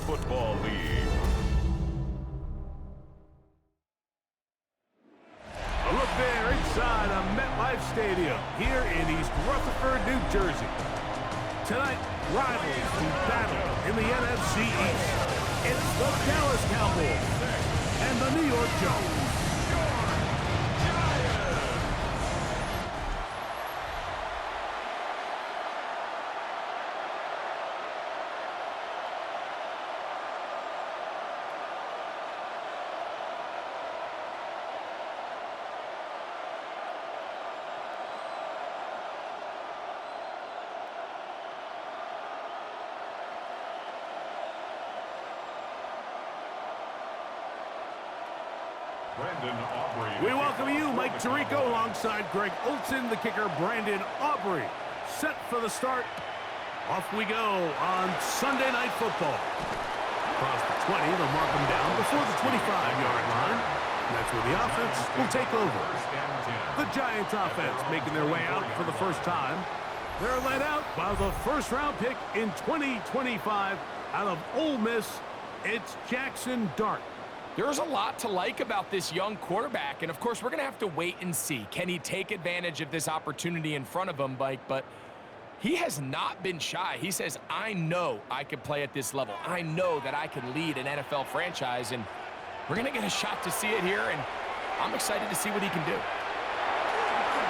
Football League. A look there inside of MetLife Stadium here in East Rutherford, New Jersey. Tonight, rivals to battle in the NFC East. It's the Dallas Cowboys and the New York Giants. We welcome you, Mike Tirico, alongside Greg Olson, the kicker, Brandon Aubrey. Set for the start. Off we go on Sunday Night Football. Across the 20, they'll mark them down before the 25-yard line. And that's where the offense will take over. The Giants offense making their way out for the first time. They're led out by the first-round pick in 2025 out of Ole Miss. It's Jackson Dart. There's a lot to like about this young quarterback, and of course, we're going to have to wait and see. Can he take advantage of this opportunity in front of him, Mike? But he has not been shy. He says, I know I can play at this level. I know that I can lead an NFL franchise, and we're going to get a shot to see it here, and I'm excited to see what he can do.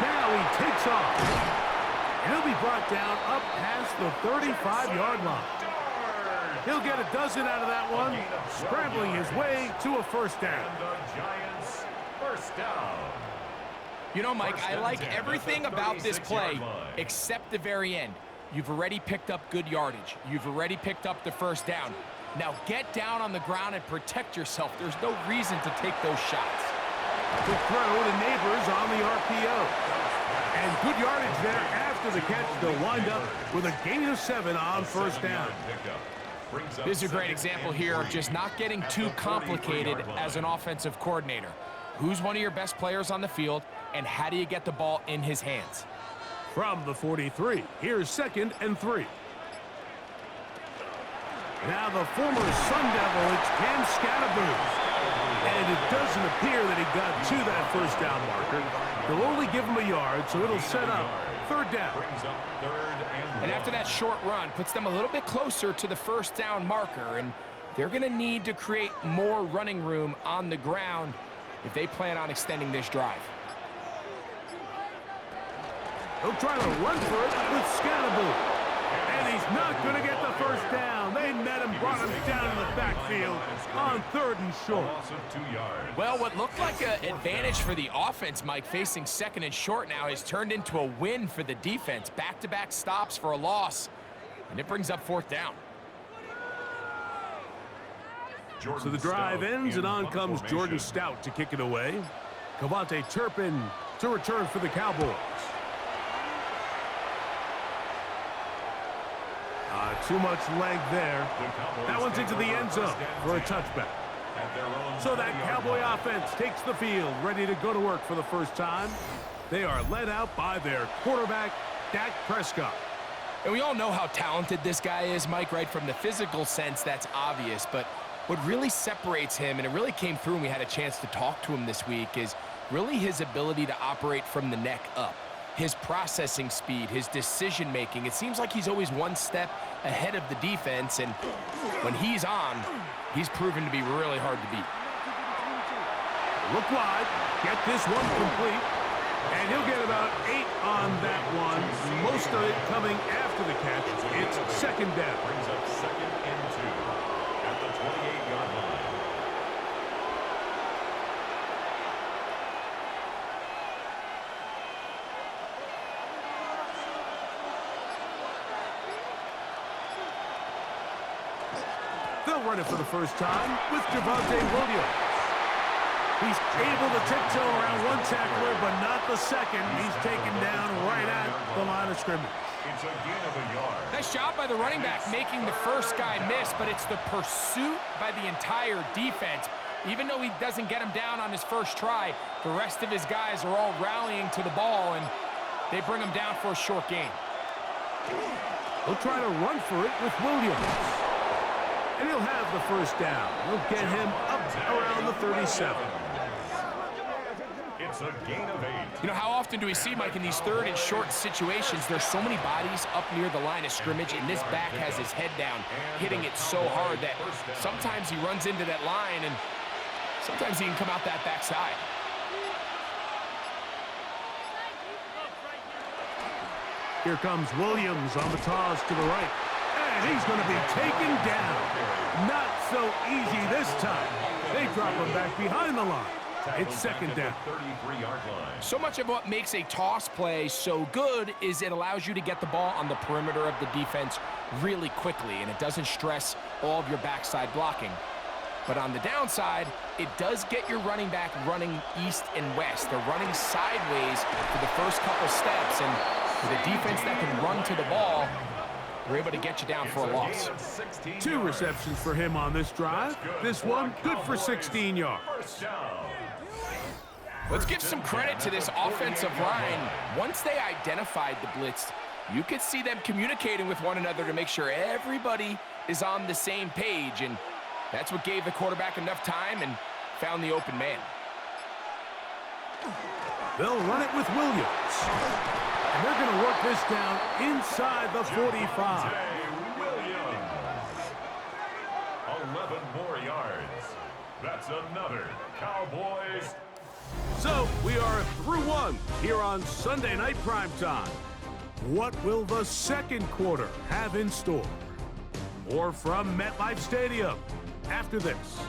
Now he takes off. He'll be brought down up past the 35-yard line. He'll get a dozen out of that one, scrambling his way to a first down. And the Giants, first down. You know, Mike, I like everything about this play except the very end. You've already picked up good yardage. You've already picked up the first down. Now get down on the ground and protect yourself. There's no reason to take those shots. Good throw to Neighbors on the RPO. And good yardage there after the catch. They'll wind up with a gain of 7 on first down. This is a great example here of just not getting too complicated as an offensive coordinator. Who's one of your best players on the field, and how do you get the ball in his hands? From the 43, here's 2nd and 3. Now the former Sun Devil, it's Cam Scattergood. And it doesn't appear that he got to that first down marker. They'll only give him a yard, so it'll set up third down. And after that short run, puts them a little bit closer to the first down marker, and they're going to need to create more running room on the ground if they plan on extending this drive. He'll try to run for it with Scattergood. And he's not going to get the first down. They met him, brought him down in the backfield on 3rd and short. Well, what looked like an advantage for the offense, Mike, facing 2nd and short now, has turned into a win for the defense. Back-to-back stops for a loss, and it brings up 4th down. So the drive ends, and on comes Jordan Stout to kick it away. Cavante Turpin to return for the Cowboys. Too much leg there. That one's into the end zone for a touchback. So that Cowboy offense takes the field, ready to go to work for the first time. They are led out by their quarterback, Dak Prescott. And we all know how talented this guy is, Mike, right? From the physical sense, that's obvious. But what really separates him, and it really came through when we had a chance to talk to him this week, is really his ability to operate from the neck up. His processing speed, his decision-making. It seems like he's always one step ahead of the defense, and when he's on, he's proven to be really hard to beat. Look wide, get this one complete, and he'll get about 8 on that one. Most of it coming after the catch. It's 2nd down. Brings up 2nd and 2 at the 28-yard line. They'll run it for the first time with Javonte Williams. He's able to tiptoe around one tackler, but not the second. He's taken down right at the line of scrimmage. It's a gain of a yard. Nice job by the running back making the first guy miss, but it's the pursuit by the entire defense. Even though he doesn't get him down on his first try, the rest of his guys are all rallying to the ball, and they bring him down for a short gain. He'll try to run for it with Williams. And he'll have the first down. He'll get him up around the 37. It's a gain of 8. You know, how often do we see, Mike, in these third and short situations, there's so many bodies up near the line of scrimmage, and this back has his head down, hitting it so hard that sometimes he runs into that line, and sometimes he can come out that backside. Here comes Williams on the toss to the right. And he's going to be taken down. Not so easy this time. They drop him back behind the line. It's second down. 33-yard line. So much of what makes a toss play so good is it allows you to get the ball on the perimeter of the defense really quickly, and it doesn't stress all of your backside blocking. But on the downside, it does get your running back running east and west. They're running sideways for the first couple steps, and with a defense that can run to the ball, we're able to get you down for a loss. 2 receptions for him on this drive. This one, good for 16 yards. Let's give some credit to this offensive line. Once they identified the blitz, you could see them communicating with one another to make sure everybody is on the same page, and that's what gave the quarterback enough time and found the open man. They'll run it with Williams. And they're going to work this down inside the 45. Williams. 11 more yards. That's another Cowboys. So we are through one here on Sunday Night Primetime. What will the second quarter have in store? More from MetLife Stadium after this.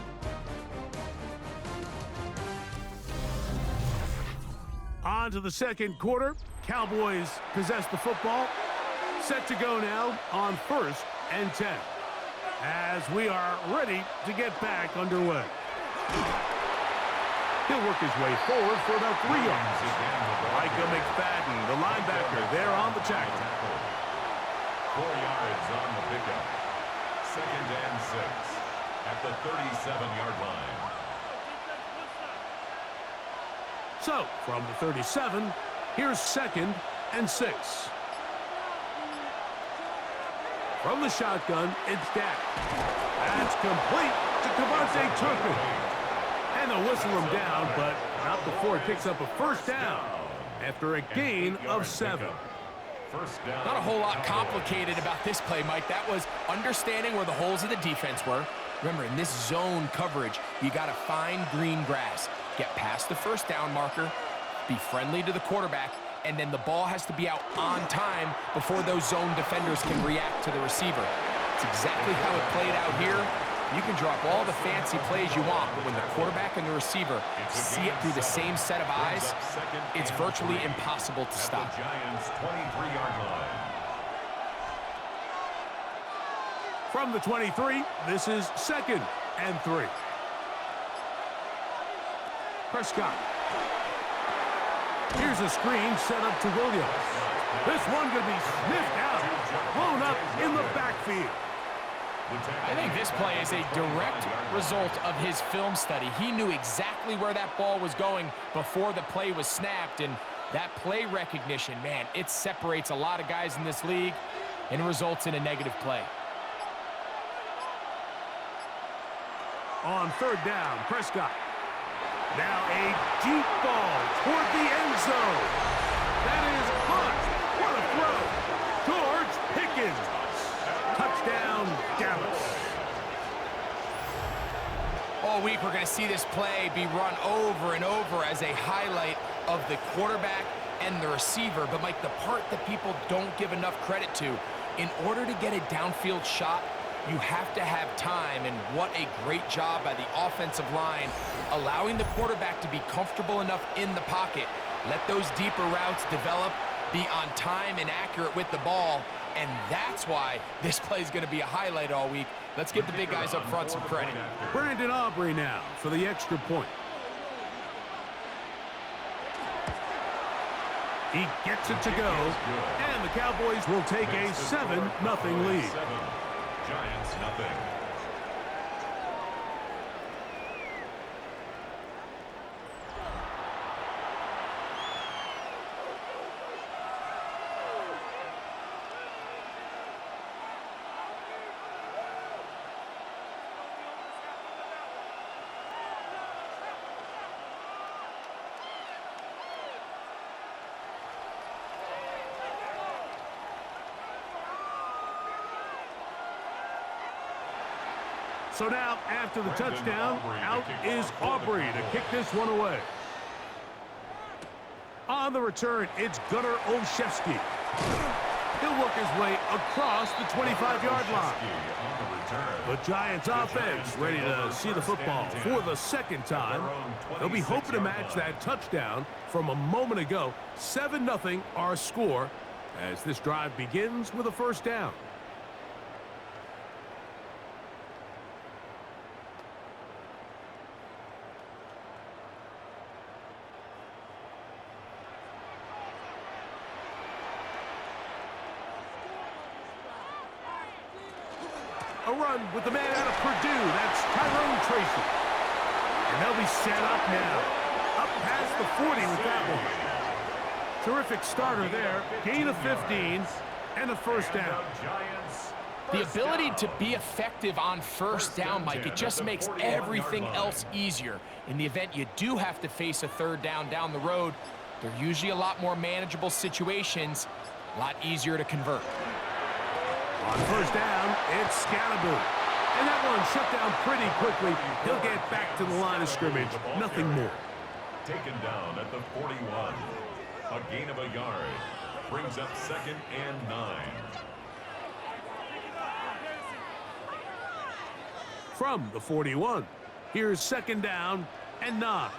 On to the second quarter. Cowboys possess the football. Set to go now on 1st and 10. As we are ready to get back underway. He'll work his way forward for about 3 yards. Micah McFadden, the linebacker, there on the tackle. 4 yards on the pickup. 2nd and 6 at the 37-yard line. So, from the 37, here's 2nd and 6. From the shotgun, it's Dak. That's complete to Kavontae Turpin. And they'll whistle him down, but not before he picks up a first down after a gain of 7. Not a whole lot complicated about this play, Mike. That was understanding where the holes of the defense were. Remember, in this zone coverage, you got to find green grass. Get past the first down marker, be friendly to the quarterback, and then the ball has to be out on time before those zone defenders can react to the receiver. It's exactly how it played out here. You can drop all the fancy plays you want, but when the quarterback and the receiver see it through the same set of eyes, it's virtually impossible to stop. Giants 23-yard line. From the 23, this is 2nd and 3. Prescott. Here's a screen set up to Williams. This one could be sniffed out, blown up in the backfield. I think this play is a direct result of his film study. He knew exactly where that ball was going before the play was snapped, and that play recognition, man, it separates a lot of guys in this league and results in a negative play. On 3rd down, Prescott. Now a deep ball toward the end zone. That is caught. What a throw. George Pickens. Touchdown, Dallas. All week, we're going to see this play be run over and over as a highlight of the quarterback and the receiver. But, Mike, the part that people don't give enough credit to, in order to get a downfield shot, you have to have time, and what a great job by the offensive line, allowing the quarterback to be comfortable enough in the pocket, let those deeper routes develop, be on time and accurate with the ball, and that's why this play is going to be a highlight all week. Let's give the big guys up front some credit. Brandon Aubrey now for the extra point. He gets it to go, and the Cowboys will take a 7-0 lead. Giants nothing. So now, after the touchdown, out is Aubrey to kick this one away. On the return, it's Gunnar Olszewski. He'll work his way across the 25-yard line. The Giants offense ready to see the football for the second time. They'll be hoping to match that touchdown from a moment ago. 7-0 our score as this drive begins with a first down. A run with the man out of Purdue. That's Tyrone Tracy. And they'll be set up now. Up past the 40 with that one. Terrific starter there. Gain of 15 and a first down. The ability to be effective on first down, Mike, it just makes everything else easier. In the event you do have to face a third down the road, they're usually a lot more manageable situations, a lot easier to convert. On first down, it's Scalaboo. And that one shut down pretty quickly. He'll get back to the line of scrimmage. Nothing more. Taken down at the 41. A gain of a yard. Brings up 2nd and 9. From the 41, here's 2nd down and 9.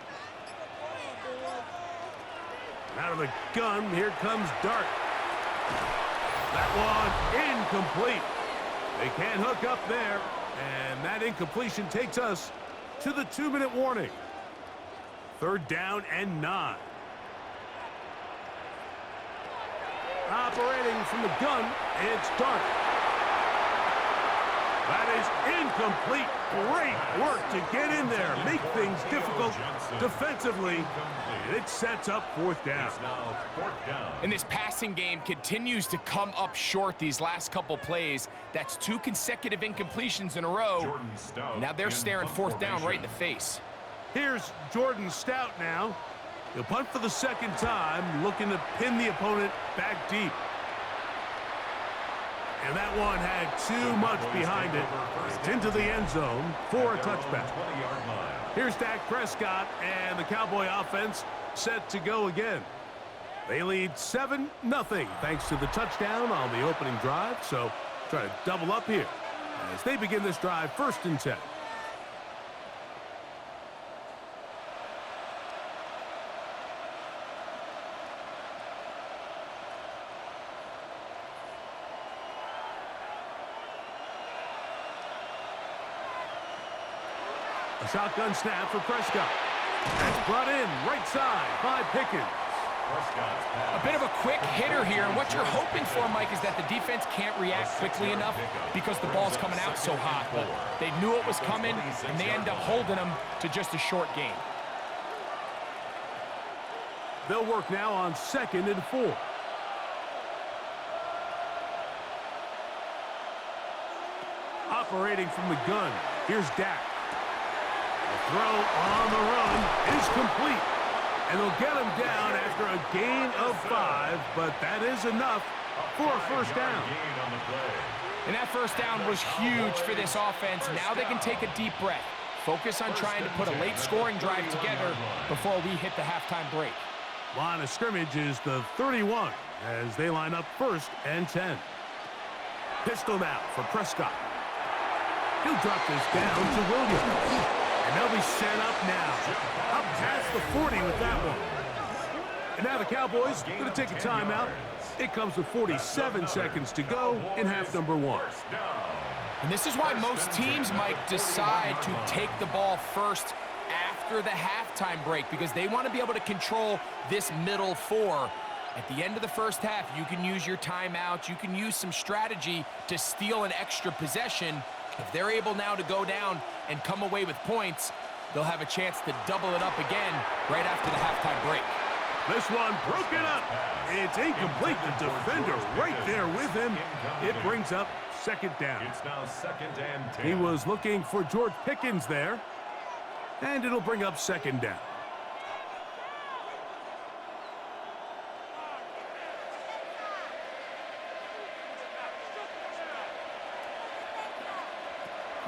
Out of the gun, here comes Dart. That one incomplete. They can't hook up there, and that incompletion takes us to the 2-minute warning. 3rd down and 9. Operating from the gun, it's Dart. That is incomplete. Great work to get in there, make things difficult defensively. And it sets up 4th down. And this passing game continues to come up short these last couple plays. That's 2 consecutive incompletions in a row. Now they're staring 4th down right in the face. Here's Jordan Stout now. He'll punt for the 2nd time, looking to pin the opponent back deep. And that one had too much behind it. It's into the end zone for a touchback. Here's Dak Prescott and the Cowboy offense set to go again. They lead 7-0 thanks to the touchdown on the opening drive. So try to double up here as they begin this drive 1st and 10. A shotgun snap for Prescott. That's brought in right side by Pickens. A bit of a quick hitter here, and what you're hoping for, Mike, is that the defense can't react quickly enough because the ball's coming out so hot. But they knew it was coming, and they end up holding them to just a short gain. They'll work now on 2nd and 4. Operating from the gun, here's Dak. The throw on the run is complete. And they'll get him down after a gain of 5, but that is enough for a 1st down. And that 1st down was huge for this offense. Now they can take a deep breath. Focus on trying to put a late scoring drive together before we hit the halftime break. Line of scrimmage is the 31 as they line up 1st and 10. Pistol now for Prescott. He'll drop this down to Williams. And they'll be set up now. Up past the 40 with that one. And now the Cowboys going to take a timeout. It comes with 47 seconds to go in half number 1. And this is why most teams, Mike, decide to take the ball first after the halftime break, because they want to be able to control this middle 4. At the end of the first half, you can use your timeout. You can use some strategy to steal an extra possession. If they're able now to go down and come away with points, they'll have a chance to double it up again right after the halftime break. This one broken up. It's incomplete. The defender right there with him. It brings up 2nd down. It's now 2nd and 10. He was looking for George Pickens there. And it'll bring up 2nd down.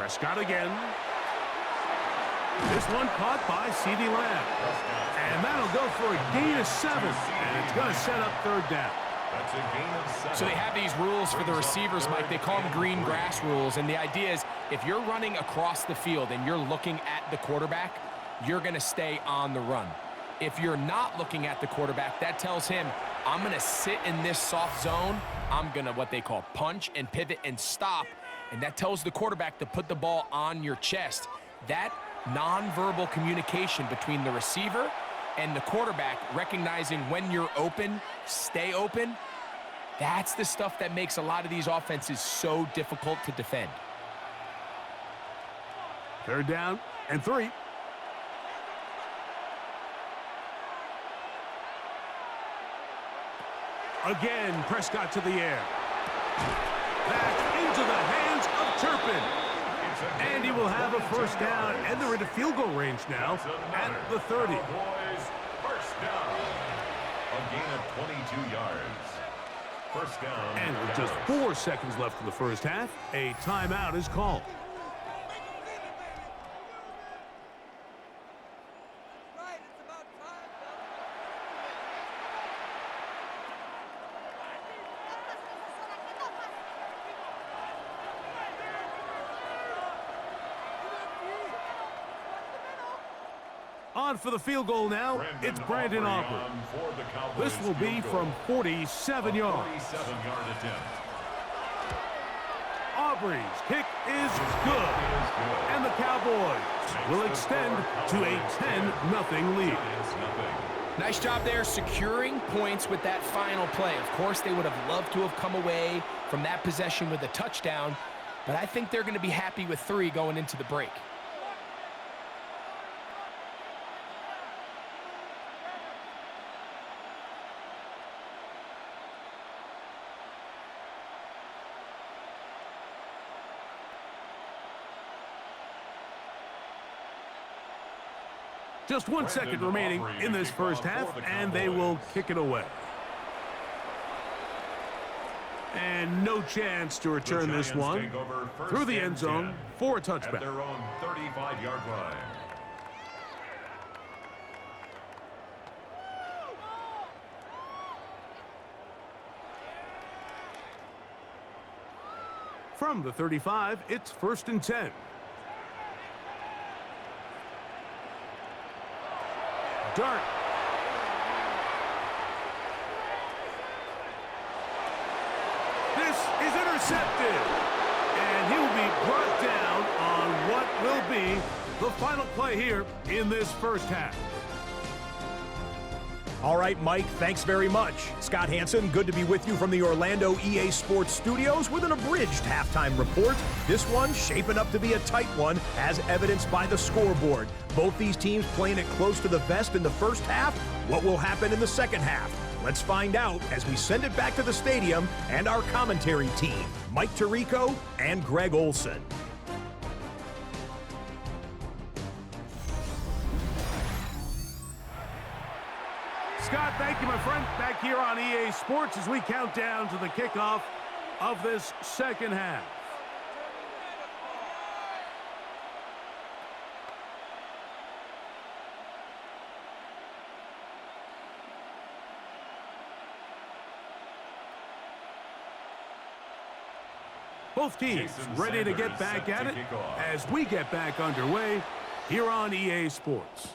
Prescott again. This one caught by CeeDee Lamb. And that'll go for a gain of 7. And it's going to set up third down. That's a gain of 7. So they have these rules for the receivers, Mike. They call them green grass rules. And the idea is if you're running across the field and you're looking at the quarterback, you're going to stay on the run. If you're not looking at the quarterback, that tells him, I'm going to sit in this soft zone. I'm going to what they call punch and pivot and stop. And that tells the quarterback to put the ball on your chest. That nonverbal communication between the receiver and the quarterback, recognizing when you're open, stay open, that's the stuff that makes a lot of these offenses so difficult to defend. Third down and 3. Again, Prescott to the air. Back into the hands of Turpin. And he will have a first down, and they're into field goal range now at the 30. Cowboys, first down. A gain of 22 yards. First down. And with just 4 seconds left in the first half, a timeout is called. On for the field goal now, it's Brandon Aubrey. This will be from 47 yards. 47-yard attempt. Aubrey's kick is good. And the Cowboys will extend to a 10-0 lead. Nice job there securing points with that final play. Of course, they would have loved to have come away from that possession with a touchdown, but I think they're going to be happy with 3 going into the break. Just 1 second remaining in this first half, and they will kick it away. And no chance to return this one through the end zone for a touchback. At their own 35-yard line. From the 35, it's 1st and 10. Dart. This is intercepted. And he will be brought down on what will be the final play here in this first half. All right, Mike, thanks very much. Scott Hansen, good to be with you from the Orlando EA Sports Studios with an abridged halftime report. This one shaping up to be a tight one, as evidenced by the scoreboard. Both these teams playing it close to the vest in the first half. What will happen in the second half? Let's find out as we send it back to the stadium and our commentary team, Mike Tirico and Greg Olson. Scott, thank you, my friend. Back here on EA Sports as we count down to the kickoff of this second half. Both teams ready to get back at it as we get back underway here on EA Sports.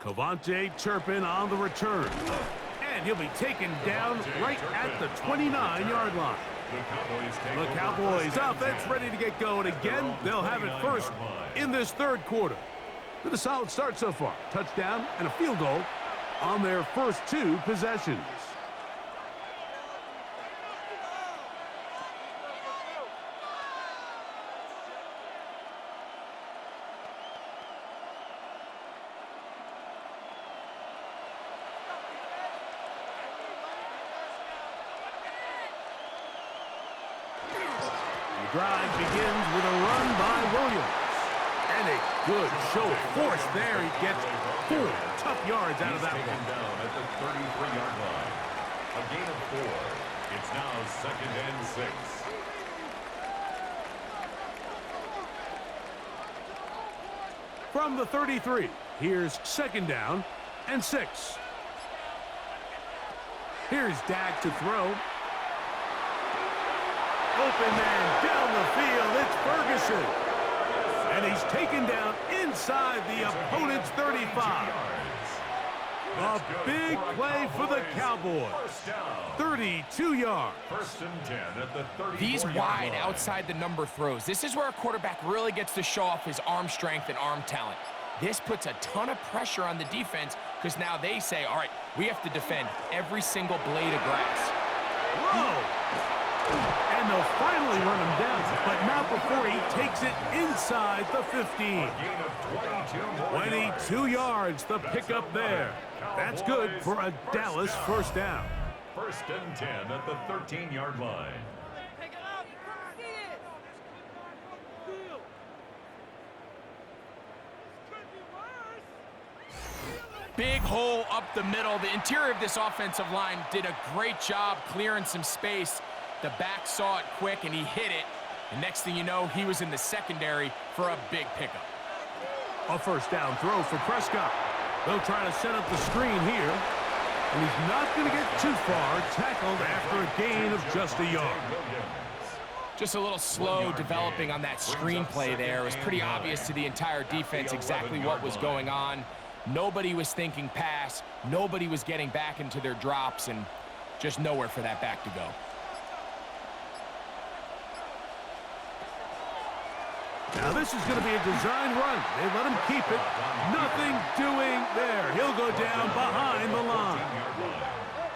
Cavante Turpin on the return. And he'll be taken down right at the 29-yard line. The Cowboys offense ready to get going again. They'll have it first in this third quarter. With a solid start so far. Touchdown and a field goal on their first 2 possessions. Drive begins with a run by Williams. And a good show of force there. He gets 4 tough yards out of that one. Down at the 33-yard line. A gain of 4. It's now 2nd and 6. From the 33, here's second down and 6. Here's Dak to throw. Open man down the field. It's Ferguson. And he's taken down inside the opponent's 35. A big play for the Cowboys. 32 yards. First and 10 at the 34-yard These wide line. outside the number throws. This is where a quarterback really gets to show off his arm strength and arm talent. This puts a ton of pressure on the defense because now they say, all right, we have to defend every single blade of grass. Whoa! And they'll finally run him down, but not before he takes it inside the 15. Gain of 22 yards, the pickup there. That's good for a Dallas first down. First and 10 at the 13-yard line. Big hole up the middle. The interior of this offensive line did a great job clearing some space. The back saw it quick, and he hit it. And next thing you know, he was in the secondary for a big pickup. A first down throw for Prescott. They'll try to set up the screen here. And he's not going to get too far, tackled after a gain of just a yard. Just a little slow developing on that screenplay there. It was pretty obvious to the entire defense exactly what was going on. Nobody was thinking pass. Nobody was getting back into their drops, and just nowhere for that back to go. Now this is going to be a design run. They let him keep it. Nothing doing there. He'll go down behind the line.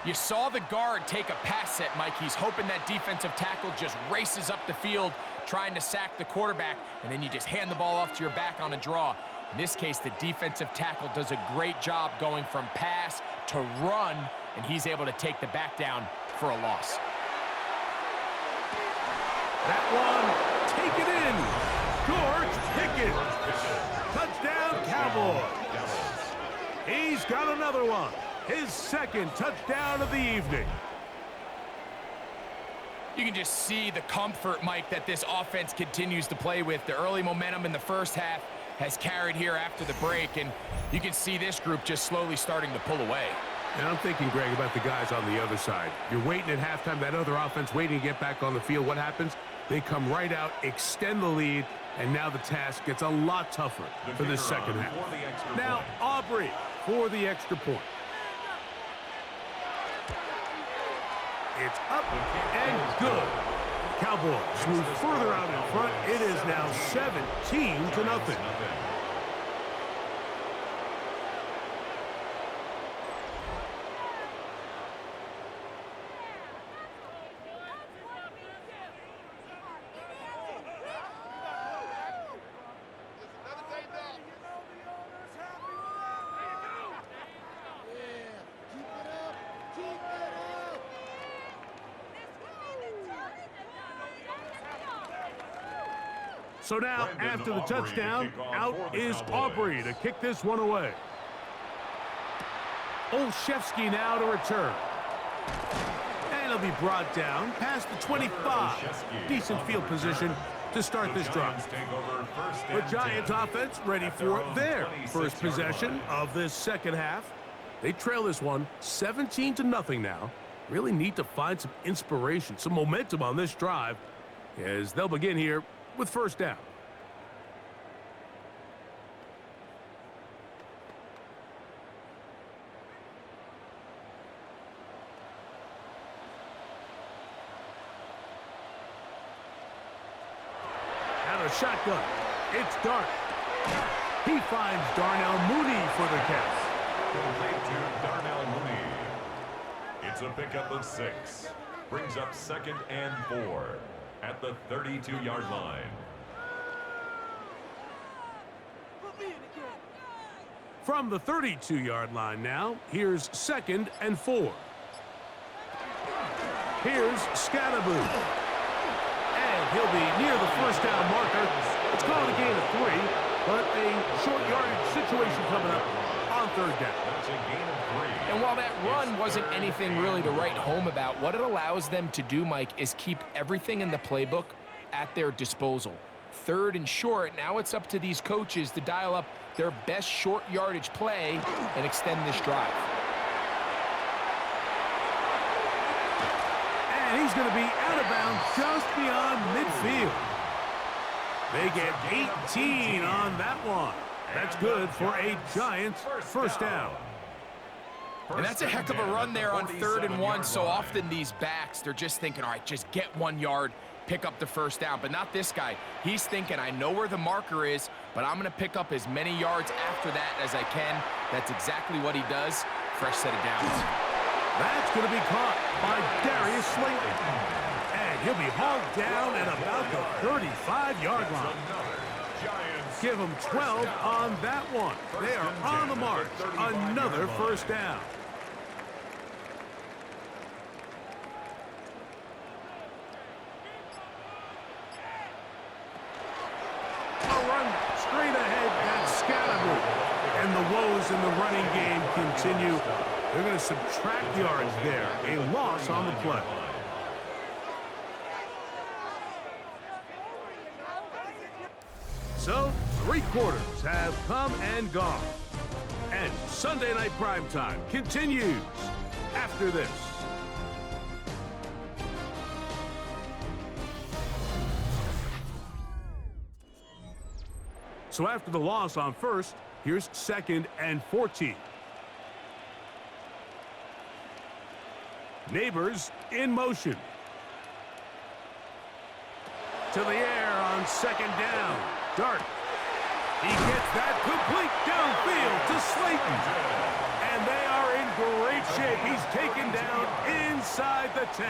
You saw the guard take a pass set, Mike. He's hoping that defensive tackle just races up the field trying to sack the quarterback, and then you just hand the ball off to your back on a draw. In this case, the defensive tackle does a great job going from pass to run, and he's able to take the back down for a loss. That one, take it in. George Pickens. Touchdown, Cowboys. He's got another one. His second touchdown of the evening. You can just see the comfort, Mike, that this offense continues to play with. The early momentum in the first half has carried here after the break, and you can see this group just slowly starting to pull away. And I'm thinking, Greg, about the guys on the other side. You're waiting at halftime, that other offense waiting to get back on the field. What happens? They come right out, extend the lead, and now the task gets a lot tougher for this second half. Now, Aubrey for the extra point. It's up and good. Cowboys move further out in front. It is now 17-0. So now, after the touchdown, out is Aubrey to kick this one away. Olszewski now to return. And he'll be brought down past the 25. Decent field position to start this drive. The Giants offense ready for their first possession of this second half. They trail this one 17-0 now. Really need to find some inspiration, some momentum on this drive as they'll begin here with first down. Out of shotgun. It's Dart. He finds Darnell Mooney for the catch. Complete to Darnell Mooney. It's a pickup of 6. Brings up 2nd and 4 at the 32-yard line. From the 32-yard line now, here's 2nd and 4. Here's Scattaboo. And he'll be near the first down marker. It's called a gain of 3, but a short yardage situation coming up on third down. That's a gain of 3. And while that run wasn't anything really to write home about, what it allows them to do, Mike, is keep everything in the playbook at their disposal. 3rd and short. Now it's up to these coaches to dial up their best short yardage play and extend this drive. And he's going to be out of bounds just beyond midfield. They get 18 on that one. That's good for a Giants first down. And that's a heck of a run there on 3rd and 1. So often these backs, they're just thinking, all right, just get 1 yard, pick up the first down. But not this guy. He's thinking, I know where the marker is, but I'm going to pick up as many yards after that as I can. That's exactly what he does. Fresh set of downs. That's going to be caught by Darius Slayton. And he'll be hauled down at about the 35-yard line. Give him 12 on that one. They are on the march. Another first down. A run straight ahead. That's Scattergood. And the woes in the running game continue. They're going to subtract yards there. A loss on the play. So, 3 quarters have come and gone. And Sunday Night Primetime continues after this. So after the loss on first, here's 2nd and 14. Neighbors in motion. To the air on 2nd down. Dart. He gets that complete downfield to Slayton. And they are in great shape. He's taken down inside the 10.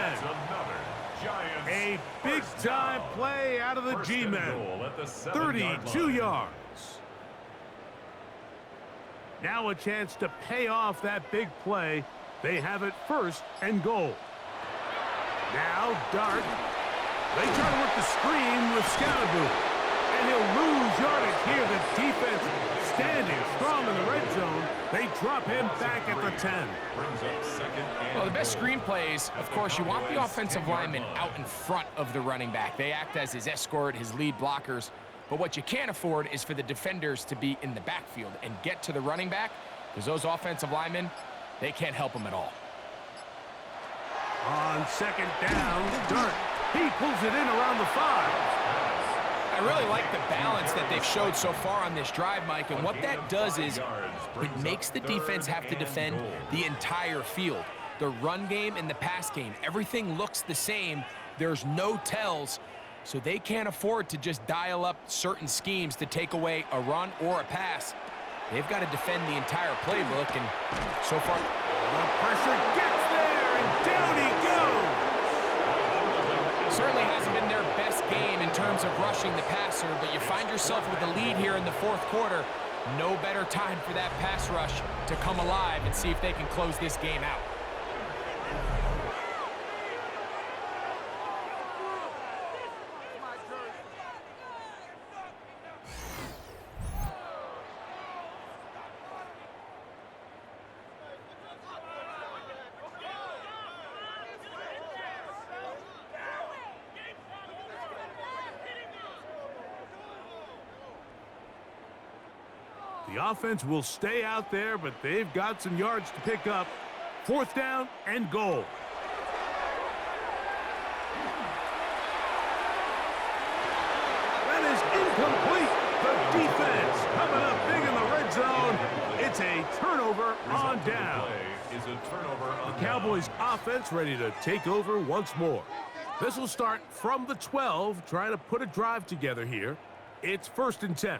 A big-time play out of the G-men. 32 yards. Now a chance to pay off that big play. They have it 1st and goal. Now Dart. They try to work the screen with Scattergood. And he'll lose yardage here. The defense standing strong in the red zone. They drop him back at the 10. Well, the best screen plays, of course, you want the offensive lineman out in front of the running back. They act as his escort, his lead blockers. But what you can't afford is for the defenders to be in the backfield and get to the running back, because those offensive linemen, they can't help him at all. On 2nd down, Dart. He pulls it in around the 5. I really like the balance that they've showed so far on this drive, Mike, and what that does is it makes the defense have to defend the entire field. The run game and the pass game, everything looks the same. There's no tells, so they can't afford to just dial up certain schemes to take away a run or a pass. They've got to defend the entire playbook, and so far, the pressure gets there, and down he goes. Certainly hasn't been their best game in terms of rushing the passer, but you find yourself with a lead here in the 4th quarter. No better time for that pass rush to come alive and see if they can close this game out. The offense will stay out there, but they've got some yards to pick up. 4th down and goal. That is incomplete. The defense coming up big in the red zone. It's a turnover on down. The Cowboys offense ready to take over once more. This will start from the 12, trying to put a drive together here. It's 1st and 10.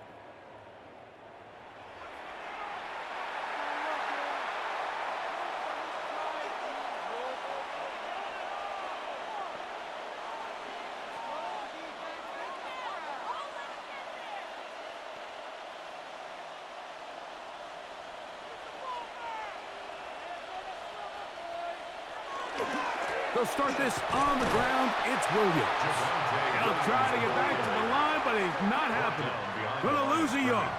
They'll start this on the ground. It's Williams. He'll try to get back to the line, but it's not happening. Gonna lose a yard.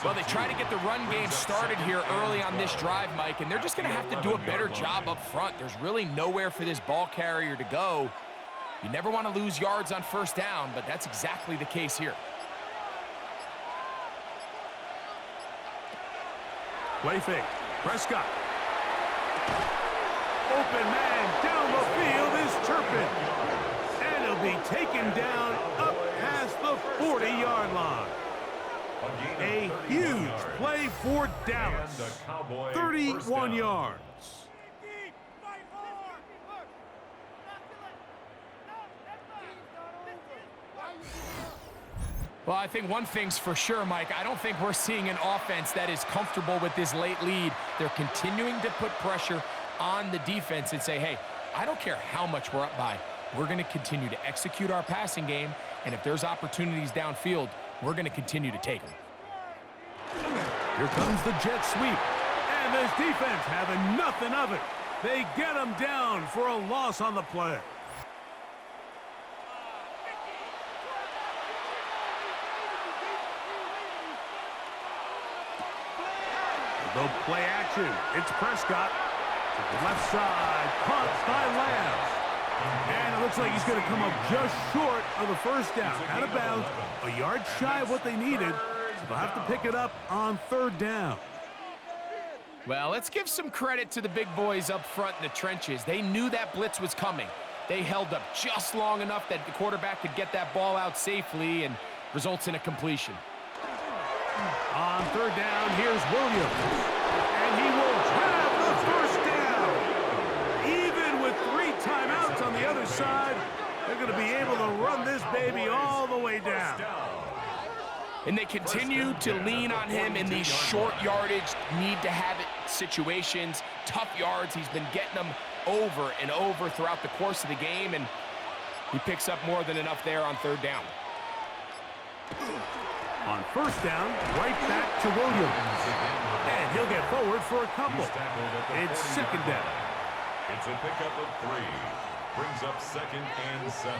Well, they try to get the run game started here early on this drive, Mike, and they're just going to have to do a better job up front. There's really nowhere for this ball carrier to go. You never want to lose yards on first down, but that's exactly the case here. Play fake. Prescott. Open man down the field is Turpin. And he'll be taken down up past the 40-yard line. A huge play for Dallas. 31 yards. Well, I think one thing's for sure, Mike. I don't think we're seeing an offense that is comfortable with this late lead. They're continuing to put pressure on the defense and say, hey, I don't care how much we're up by. We're going to continue to execute our passing game, and if there's opportunities downfield, we're going to continue to take them. Here comes the jet sweep, and this defense having nothing of it. They get him down for a loss on the play. The play action. It's Prescott. To the left side. Caught by Lamb. And it looks like he's going to come up just short of the first down. Out of bounds. A yard shy of what they needed. So they'll have to pick it up on third down. Well, let's give some credit to the big boys up front in the trenches. They knew that blitz was coming. They held up just long enough that the quarterback could get that ball out safely and results in a completion. On third down, here's Williams. And he will grab the first down. Even with 3 timeouts on the other side, they're going to be able to run this baby all the way down. And they continue to lean on him in these short yardage, need-to-have-it situations, tough yards. He's been getting them over and over throughout the course of the game, and he picks up more than enough there on third down. On first down, right back to Williams. And he'll get forward for a couple. It's second down. It's a pickup of 3. Brings up 2nd and 7.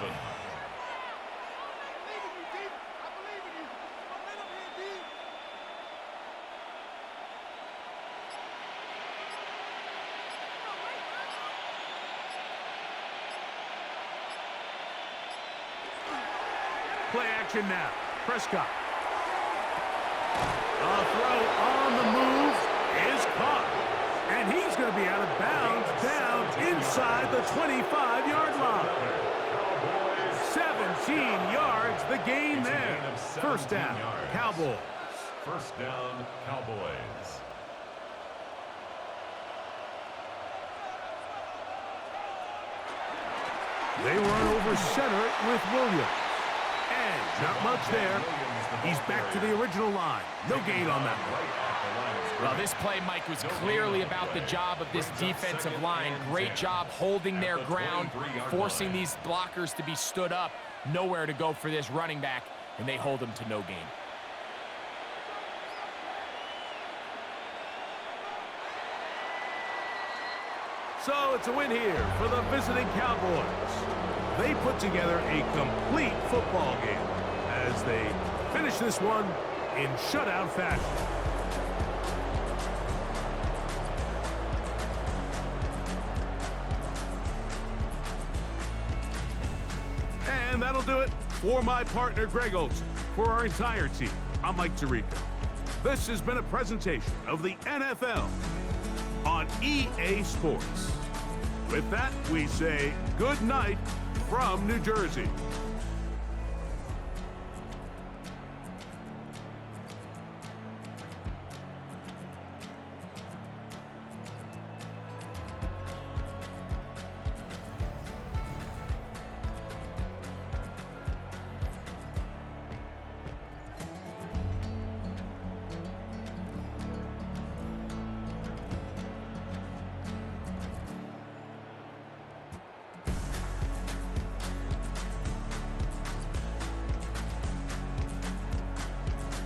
Play action now. Prescott. A throw on the move is caught. And he's going to be out of bounds down inside the 25-yard line. 17 yards, the gain there. First down, Cowboys. First down, Cowboys. They run over center with Williams. And not much there. He's back to the original line. No gain on that one. Well, this play, Mike, was clearly about the job of this defensive line. Great job holding their ground, forcing these blockers to be stood up. Nowhere to go for this running back, and they hold him to no gain. So it's a win here for the visiting Cowboys. They put together a complete football game as they finish this one in shutout fashion. And that'll do it for my partner, Greg Olson. For our entire team, I'm Mike Tirico. This has been a presentation of the NFL on EA Sports. With that, we say good night from New Jersey.